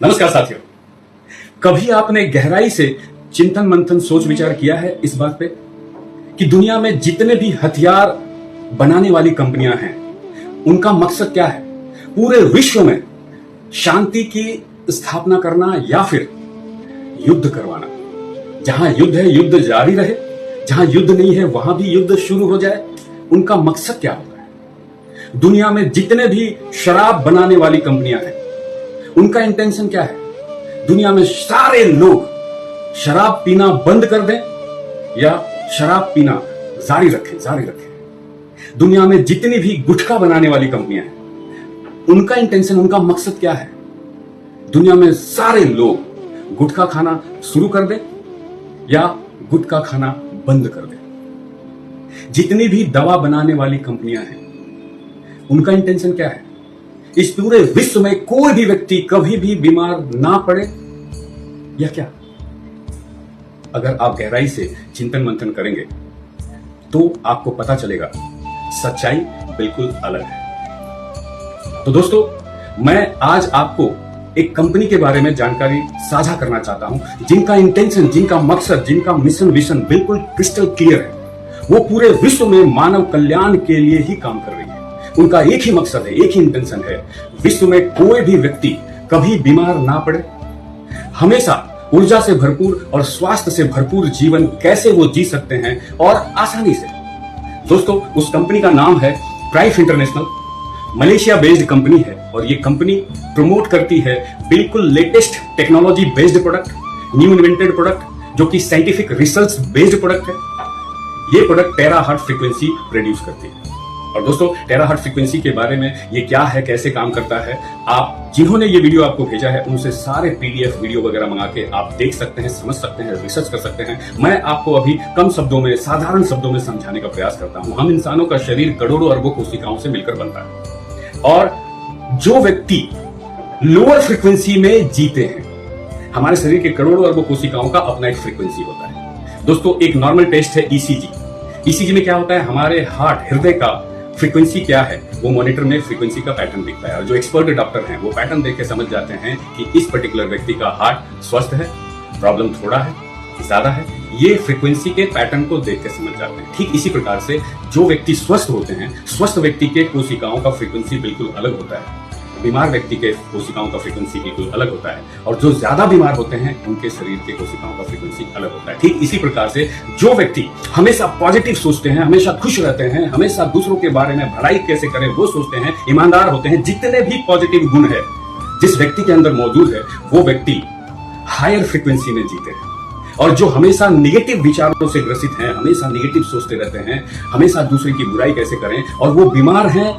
नमस्कार साथियों। कभी आपने गहराई से चिंतन मंथन सोच विचार किया है इस बात पे कि दुनिया में जितने भी हथियार बनाने वाली कंपनियां हैं उनका मकसद क्या है? पूरे विश्व में शांति की स्थापना करना या फिर युद्ध करवाना? जहां युद्ध है युद्ध जारी रहे, जहां युद्ध नहीं है वहां भी युद्ध शुरू हो जाए। उनका मकसद क्या होता है? दुनिया में जितने भी शराब बनाने वाली कंपनियां हैं उनका इंटेंशन क्या है? दुनिया में सारे लोग शराब पीना बंद कर दें या शराब पीना जारी रखें। दुनिया में जितनी भी गुटखा बनाने वाली कंपनियां हैं उनका इंटेंशन, उनका मकसद क्या है? दुनिया में सारे लोग गुटखा खाना शुरू कर दें या गुटखा खाना बंद कर दें। जितनी भी दवा बनाने वाली कंपनियां हैं उनका इंटेंशन क्या है? इस पूरे विश्व में कोई भी व्यक्ति कभी भी बीमार ना पड़े या क्या? अगर आप गहराई से चिंतन मंथन करेंगे तो आपको पता चलेगा सच्चाई बिल्कुल अलग है। तो दोस्तों, मैं आज आपको एक कंपनी के बारे में जानकारी साझा करना चाहता हूं जिनका इंटेंशन, जिनका मकसद, जिनका मिशन विजन बिल्कुल क्रिस्टल क्लियर है। वो पूरे विश्व में मानव कल्याण के लिए ही काम कर रही है। उनका एक ही मकसद है, एक ही इंटेंशन है, विश्व में कोई भी व्यक्ति कभी बीमार ना पड़े, हमेशा ऊर्जा से भरपूर और स्वास्थ्य से भरपूर जीवन कैसे वो जी सकते हैं और आसानी से। दोस्तों, उस कंपनी का नाम है प्राइफ इंटरनेशनल। मलेशिया बेस्ड कंपनी है और ये कंपनी प्रमोट करती है बिल्कुल latest technology based product, new invented product, जो कि साइंटिफिक रिसर्च बेस्ड प्रोडक्ट है। ये प्रोडक्ट टेराहर्ट्ज फ्रीक्वेंसी प्रोड्यूस करती है। और दोस्तों, टेराहर्ट्ज फ्रीक्वेंसी के बारे में ये क्या है, कैसे काम करता है, आप जिन्होंने ये वीडियो आपको भेजा है उनसे सारे पीडीएफ वीडियो वगैरह मंगा के आप देख सकते हैं, समझ सकते हैं, रिसर्च कर सकते हैं। मैं आपको अभी कम शब्दों में, साधारण शब्दों में समझाने का प्रयास करता हूं। हम इंसानों का शरीर करोड़ों अरबों कोशिकाओं से मिलकर बनता है और जो व्यक्ति लोअर फ्रीक्वेंसी में जीते हैं, हमारे शरीर के करोड़ों अरबों कोशिकाओं का अपना एक फ्रीक्वेंसी होता है। दोस्तों, एक नॉर्मल टेस्ट है ईसीजी। ईसीजी में क्या होता है? हमारे हार्ट, हृदय का फ्रीक्वेंसी क्या है वो मॉनिटर में फ्रीक्वेंसी का पैटर्न दिखता है और जो एक्सपर्ट डॉक्टर हैं वो पैटर्न देख के समझ जाते हैं कि इस पर्टिकुलर व्यक्ति का हार्ट स्वस्थ है, प्रॉब्लम थोड़ा है, ज्यादा है। ये फ्रीक्वेंसी के पैटर्न को देख के समझ जाते हैं। ठीक इसी प्रकार से जो व्यक्ति स्वस्थ होते हैं, स्वस्थ व्यक्ति के कोशिकाओं का फ्रीक्वेंसी बिल्कुल अलग होता है, बीमार व्यक्ति के कोशिकाओं का फ्रीक्वेंसी बिल्कुल अलग होता है और जो ज्यादा बीमार होते हैं उनके शरीर के कोशिकाओं का फ्रीक्वेंसी अलग होता है। ठीक इसी प्रकार से जो व्यक्ति हमेशा पॉजिटिव सोचते हैं, हमेशा खुश रहते हैं, हमेशा दूसरों के बारे में भलाई कैसे करें वो सोचते हैं, ईमानदार होते हैं, जितने भी पॉजिटिव गुण है जिस व्यक्ति के अंदर मौजूद है वो व्यक्ति हायर फ्रीक्वेंसी में जीते हैं। और जो हमेशा नेगेटिव विचारों से ग्रसित हैं, हमेशा नेगेटिव सोचते रहते हैं, हमेशा दूसरे की बुराई कैसे करें और वो बीमार हैं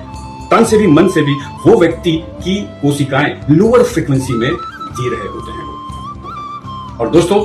तन से भी मन से भी, वो व्यक्ति की कोशिकाएं लोअर फ्रीक्वेंसी में जी रहे होते हैं। और दोस्तों,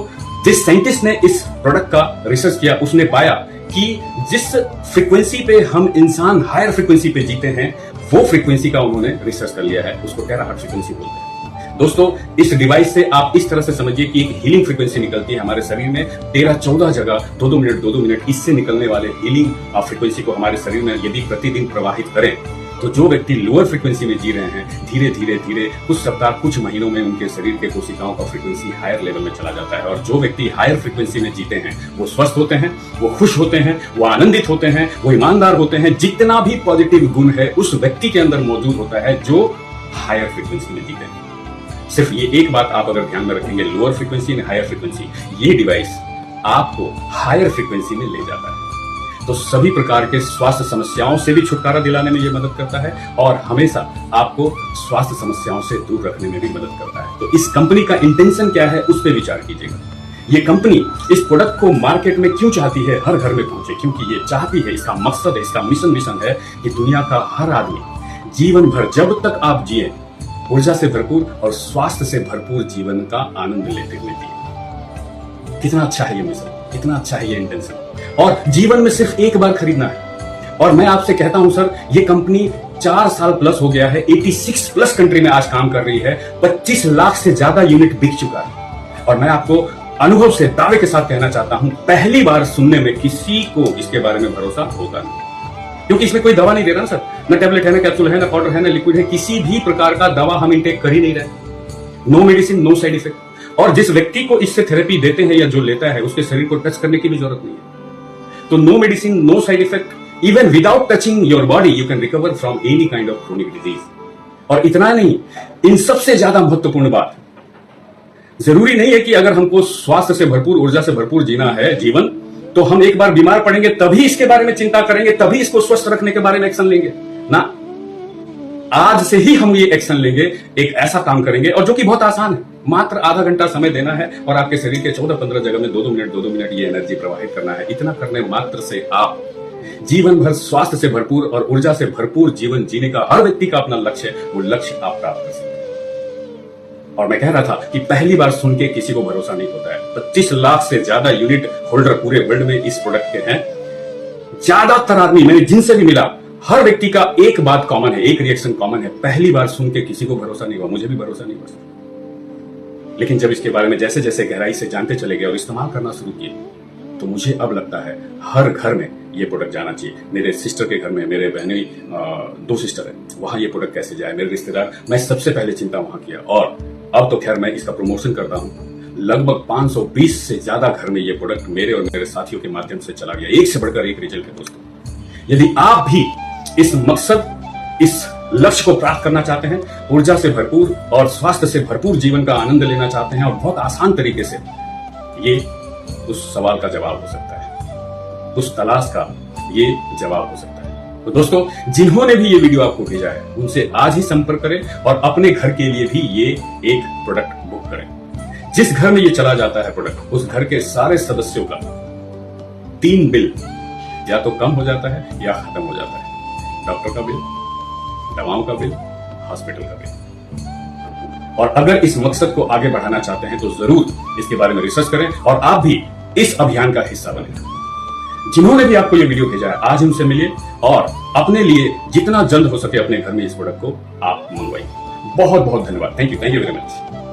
जिस साइंटिस्ट ने इस प्रोडक्ट का रिसर्च किया उसने पाया कि जिस फ्रीक्वेंसी पे हम इंसान हायर फ्रीक्वेंसी पे जीते हैं वो फ्रीक्वेंसी का उन्होंने रिसर्च कर लिया है, उसको टेराहर्ट्ज फ्रीक्वेंसी बोलते हैं। दोस्तों, इस डिवाइस से आप इस तरह से समझिए कि एक हीलिंग फ्रीक्वेंसी निकलती है हमारे शरीर में 13-14 जगह 2-2 मिनट 2-2 मिनट इससे निकलने वाले हीलिंग फ्रीक्वेंसी को हमारे शरीर में यदि प्रतिदिन प्रवाहित करें तो जो व्यक्ति लोअर फ्रीक्वेंसी में जी रहे हैं धीरे धीरे कुछ सप्ताह, कुछ महीनों में उनके शरीर के कोशिकाओं का फ्रीक्वेंसी हायर लेवल में चला जाता है। और जो व्यक्ति हायर फ्रीक्वेंसी में जीते हैं वो स्वस्थ होते हैं, वो खुश होते हैं, वो आनंदित होते हैं, वो ईमानदार होते हैं। जितना भी पॉजिटिव गुण है उस व्यक्ति के अंदर मौजूद होता है जो हायर फ्रीक्वेंसी में जीते हैं। सिर्फ ये एक बात आप अगर ध्यान में रखेंगे, lower frequency and higher frequency, ये डिवाइस आपको हायर फ्रीक्वेंसी में ले जाता है। तो सभी प्रकार के स्वास्थ्य समस्याओं से भी छुटकारा दिलाने में ये मदद करता है और हमेशा आपको स्वास्थ्य समस्याओं से दूर रखने में भी मदद करता है। तो इस कंपनी का इंटेंशन क्या है उस पर विचार कीजिएगा। ये कंपनी इस प्रोडक्ट को मार्केट में क्यों चाहती है हर घर में पहुंचे? क्योंकि ये चाहती है, इसका मकसद है, इसका मिशन विजन है कि दुनिया का हर आदमी जीवन भर, जब तक आप जिए, ऊर्जा से भरपूर और स्वास्थ्य से भरपूर जीवन का आनंद लेते हुए जिए। कितना अच्छा है ये मिशन, कितना अच्छा है ये इंटेंशन। और जीवन में सिर्फ एक बार खरीदना है। और मैं आपसे कहता हूं सर, ये कंपनी 4 साल प्लस हो गया है, 86 प्लस कंट्री में आज काम कर रही है, 25 लाख से ज्यादा यूनिट बिक चुका है। और मैं आपको अनुभव से दावे के साथ कहना चाहता हूं, पहली बार सुनने में किसी को इसके बारे में भरोसा होगा नहीं, क्योंकि इसमें कोई दवा नहीं दे रहा ना सर, ना टैबलेट है, ना कैप्सूल है, ना पाउडर है, ना लिक्विड है, किसी भी प्रकार का दवा हम इंटेक कर ही नहीं रहे। No medicine, no side effect. और जिस व्यक्ति को इससे थेरेपी देते हैं या जो लेता है, उसके शरीर को टच करने की भी जरूरत नहीं है। तो no medicine, no side effect, even without touching your body you can recover from any kind of chronic disease. और इतना नहीं, इन सबसे ज्यादा महत्वपूर्ण बात, जरूरी नहीं है कि अगर हमको स्वास्थ्य से भरपूर, ऊर्जा से भरपूर जीना है जीवन, तो हम एक बार बीमार पड़ेंगे तभी इसके बारे में चिंता करेंगे, तभी इसको स्वस्थ रखने के बारे में एक्शन लेंगे ना। आज से ही हम ये एक्शन लेंगे, एक ऐसा काम करेंगे, और जो कि बहुत आसान है। मात्र आधा घंटा समय देना है और आपके शरीर के 14-15 जगह में 2-2 मिनट ये एनर्जी प्रवाहित करना है। इतना करने मात्र से आप जीवन भर स्वास्थ्य से भरपूर और ऊर्जा से भरपूर जीवन जीने का हर व्यक्ति का अपना लक्ष्य है, वो लक्ष्य आप प्राप्त कर सकते हैं। और मैं कह रहा था कि पहली बार सुन के किसी को भरोसा नहीं होता है। 25 लाख से ज्यादा यूनिट होल्डर पूरे वर्ल्ड में इस प्रोडक्ट के हैं। ज्यादातर आदमी, मैंने जिनसे भी मिला, हर व्यक्ति का एक बात कॉमन है, एक रिएक्शन कॉमन है, पहली बार सुन के किसी को भरोसा नहीं हुआ। मुझे भी भरोसा नहीं हुआ, लेकिन जब इसके बारे में जैसे जैसे गहराई से जानते चले गए और इस्तेमाल करना शुरू किए, तो मुझे अब लगता है हर घर में ये प्रोडक्ट जाना चाहिए। मेरे सिस्टर के घर में, मेरे बहनें 2 सिस्टर है, वहां ये प्रोडक्ट कैसे जाए, मेरे रिश्तेदार, मैं सबसे पहले चिंता वहां किया। और अब तो खैर मैं इसका प्रमोशन करता हूं। लगभग 520 से ज्यादा घर में ये प्रोडक्ट मेरे और मेरे साथियों के माध्यम से चला गया। एक से बढ़कर एक रिजल्ट है दोस्तों। यदि आप भी इस मकसद, इस लक्ष्य को प्राप्त करना चाहते हैं, ऊर्जा से भरपूर और स्वास्थ्य से भरपूर जीवन का आनंद लेना चाहते हैं, और बहुत आसान तरीके से, ये उस सवाल का जवाब हो सकता है, उस तलाश का ये जवाब हो सकता है। तो दोस्तों, जिन्होंने भी ये वीडियो आपको भेजा है, उनसे आज ही संपर्क करें और अपने घर के लिए भी ये एक प्रोडक्ट बुक करें। जिस घर में ये चला जाता है प्रोडक्ट, उस घर के सारे सदस्यों का 3 बिल या तो कम हो जाता है या खत्म हो जाता है। डॉक्टर का बिल, दवाओं का बिल, हॉस्पिटल का बिल। और अगर इस मकसद को आगे बढ़ाना चाहते हैं तो जरूर इसके बारे में रिसर्च करें और आप भी इस अभियान का हिस्सा बने। जिन्होंने भी आपको ये वीडियो भेजा है, आज उनसे मिलिए और अपने लिए जितना जल्द हो सके अपने घर में इस प्रोडक्ट को आप मंगवाइए। बहुत बहुत धन्यवाद। Thank you very much.